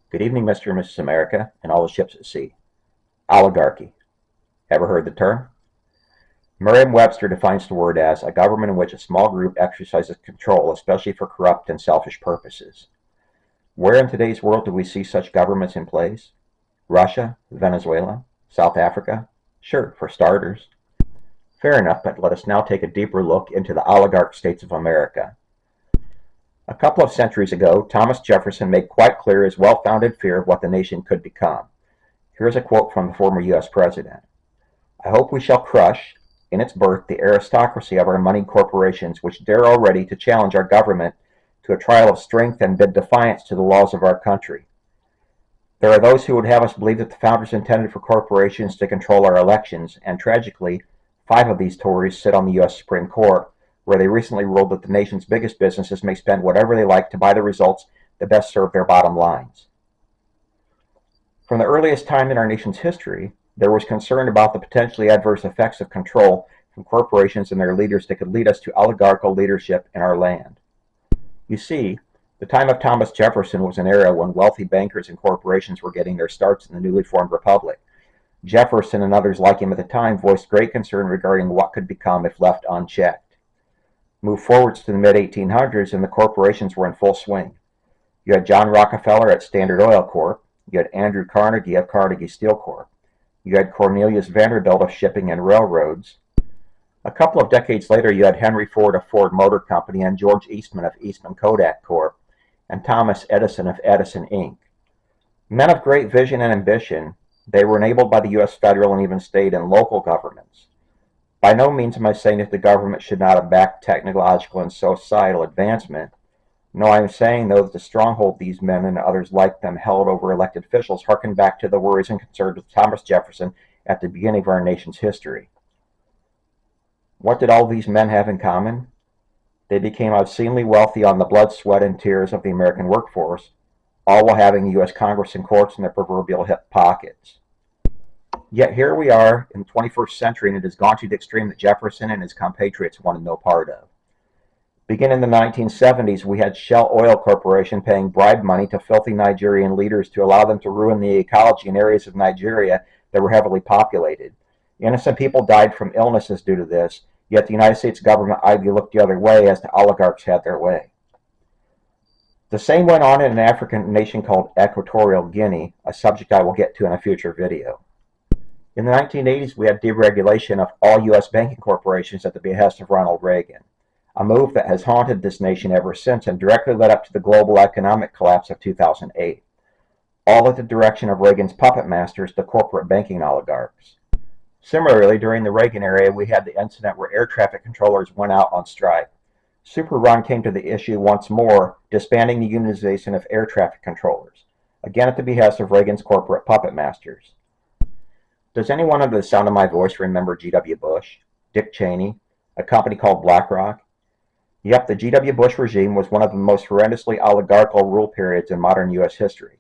Good evening, Mr. and Mrs. America, and all the ships at sea. Oligarchy. Ever heard the term? Merriam-Webster defines the word as a government in which a small group exercises control, especially for corrupt and selfish purposes. Where in today's world do we see such governments in place? Russia? Venezuela? South Africa? Sure, for starters. Fair enough, but let us now take a deeper look into the oligarch states of America. A couple of centuries ago, Thomas Jefferson made quite clear his well-founded fear of what the nation could become. Here's a quote from the former U.S. president. "I hope we shall crush, in its birth, the aristocracy of our moneyed corporations, which dare already to challenge our government to a trial of strength and bid defiance to the laws of our country. There are those who would have us believe that the founders intended for corporations to control our elections, and tragically, 5 of these Tories sit on the U.S. Supreme Court, where they recently ruled that the nation's biggest businesses may spend whatever they like to buy the results that best serve their bottom lines." From the earliest time in our nation's history, there was concern about the potentially adverse effects of control from corporations and their leaders that could lead us to oligarchical leadership in our land. You see, the time of Thomas Jefferson was an era when wealthy bankers and corporations were getting their starts in the newly formed republic. Jefferson and others like him at the time voiced great concern regarding what could become if left unchecked. Move forwards to the mid-1800s and the corporations were in full swing. You had John Rockefeller at Standard Oil Corp. You had Andrew Carnegie of Carnegie Steel Corp. You had Cornelius Vanderbilt of Shipping and Railroads. A couple of decades later, you had Henry Ford of Ford Motor Company and George Eastman of Eastman Kodak Corp. and Thomas Edison of Edison Inc. Men of great vision and ambition, they were enabled by the U.S. federal and even state and local governments. By no means am I saying that the government should not have backed technological and societal advancement. No, I am saying, though, that the stronghold these men and others like them held over elected officials harken back to the worries and concerns of Thomas Jefferson at the beginning of our nation's history. What did all these men have in common? They became obscenely wealthy on the blood, sweat, and tears of the American workforce, all while having the U.S. Congress and courts in their proverbial hip pockets. Yet here we are in the 21st century, and it has gone to the extreme that Jefferson and his compatriots wanted no part of. Beginning in the 1970s, we had Shell Oil Corporation paying bribe money to filthy Nigerian leaders to allow them to ruin the ecology in areas of Nigeria that were heavily populated. Innocent people died from illnesses due to this, yet the United States government idly looked the other way as the oligarchs had their way. The same went on in an African nation called Equatorial Guinea, a subject I will get to in a future video. In the 1980s, we had deregulation of all U.S. banking corporations at the behest of Ronald Reagan, a move that has haunted this nation ever since and directly led up to the global economic collapse of 2008, all at the direction of Reagan's puppet masters, the corporate banking oligarchs. Similarly, during the Reagan era, we had the incident where air traffic controllers went out on strike. Super Ron came to the issue once more, disbanding the unionization of air traffic controllers, again at the behest of Reagan's corporate puppet masters. Does anyone under the sound of my voice remember G.W. Bush, Dick Cheney, a company called BlackRock? Yep, the G.W. Bush regime was one of the most horrendously oligarchical rule periods in modern U.S. history.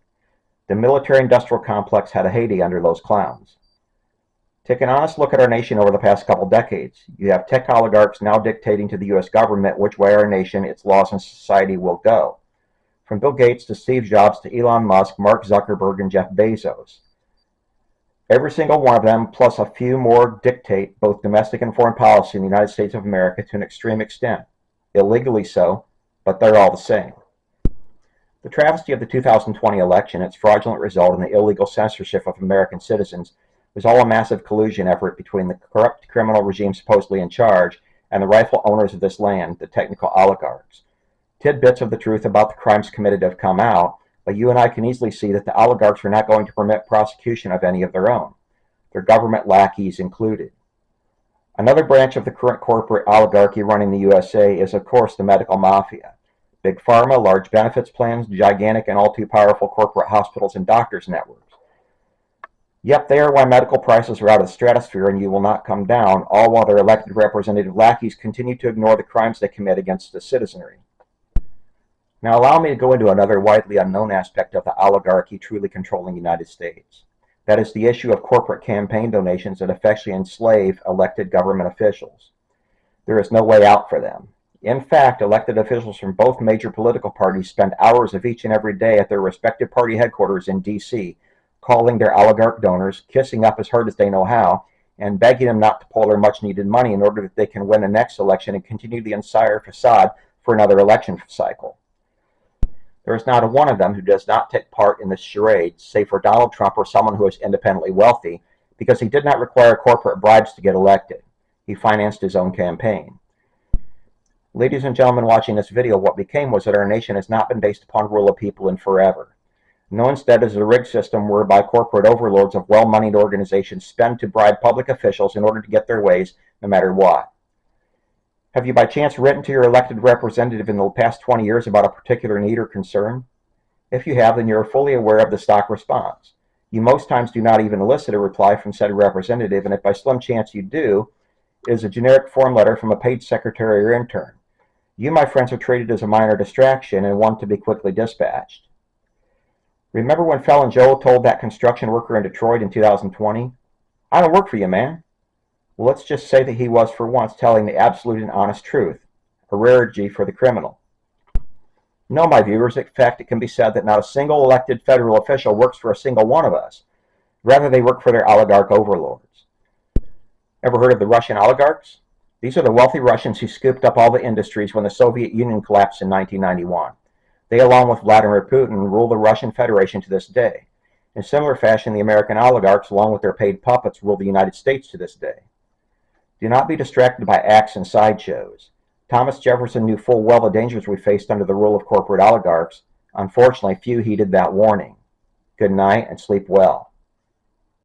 The military-industrial complex had a heyday under those clowns. Take an honest look at our nation over the past couple decades. You have tech oligarchs now dictating to the U.S. government which way our nation, its laws, and society will go. From Bill Gates to Steve Jobs to Elon Musk, Mark Zuckerberg, and Jeff Bezos. Every single one of them, plus a few more, dictate both domestic and foreign policy in the United States of America to an extreme extent. Illegally so, but they're all the same. The travesty of the 2020 election, its fraudulent result, and the illegal censorship of American citizens was all a massive collusion effort between the corrupt criminal regime supposedly in charge and the rightful owners of this land, the technical oligarchs. Tidbits of the truth about the crimes committed have come out, but you and I can easily see that the oligarchs are not going to permit prosecution of any of their own, their government lackeys included. Another branch of the current corporate oligarchy running the USA is, of course, the medical mafia. Big pharma, large benefits plans, gigantic and all too powerful corporate hospitals and doctors' networks. Yep, they are why medical prices are out of the stratosphere and you will not come down, all while their elected representative lackeys continue to ignore the crimes they commit against the citizenry. Now allow me to go into another widely unknown aspect of the oligarchy truly controlling the United States. That is the issue of corporate campaign donations that effectually enslave elected government officials. There is no way out for them. In fact, elected officials from both major political parties spend hours of each and every day at their respective party headquarters in D.C., calling their oligarch donors, kissing up as hard as they know how, and begging them not to pull their much-needed money in order that they can win the next election and continue the entire facade for another election cycle. There is not a one of them who does not take part in this charade, save for Donald Trump or someone who is independently wealthy, because he did not require corporate bribes to get elected. He financed his own campaign. Ladies and gentlemen watching this video, what became was that our nation has not been based upon rule of people in forever. No, instead is a rigged system whereby corporate overlords of well-moneyed organizations spend to bribe public officials in order to get their ways, no matter what. Have you by chance written to your elected representative in the past 20 years about a particular need or concern? If you have, then you are fully aware of the stock response. You most times do not even elicit a reply from said representative, and if by slim chance you do, it is a generic form letter from a paid secretary or intern. You, my friends, are treated as a minor distraction and one to be quickly dispatched. Remember when Felon Joe told that construction worker in Detroit in 2020, "I don't work for you, man"? Well, let's just say that he was for once telling the absolute and honest truth, a rarity for the criminal. No, my viewers, in fact, it can be said that not a single elected federal official works for a single one of us. Rather, they work for their oligarch overlords. Ever heard of the Russian oligarchs? These are the wealthy Russians who scooped up all the industries when the Soviet Union collapsed in 1991. They, along with Vladimir Putin, rule the Russian Federation to this day. In similar fashion, the American oligarchs, along with their paid puppets, rule the United States to this day. Do not be distracted by acts and sideshows. Thomas Jefferson knew full well the dangers we faced under the rule of corporate oligarchs. Unfortunately, few heeded that warning. Good night and sleep well.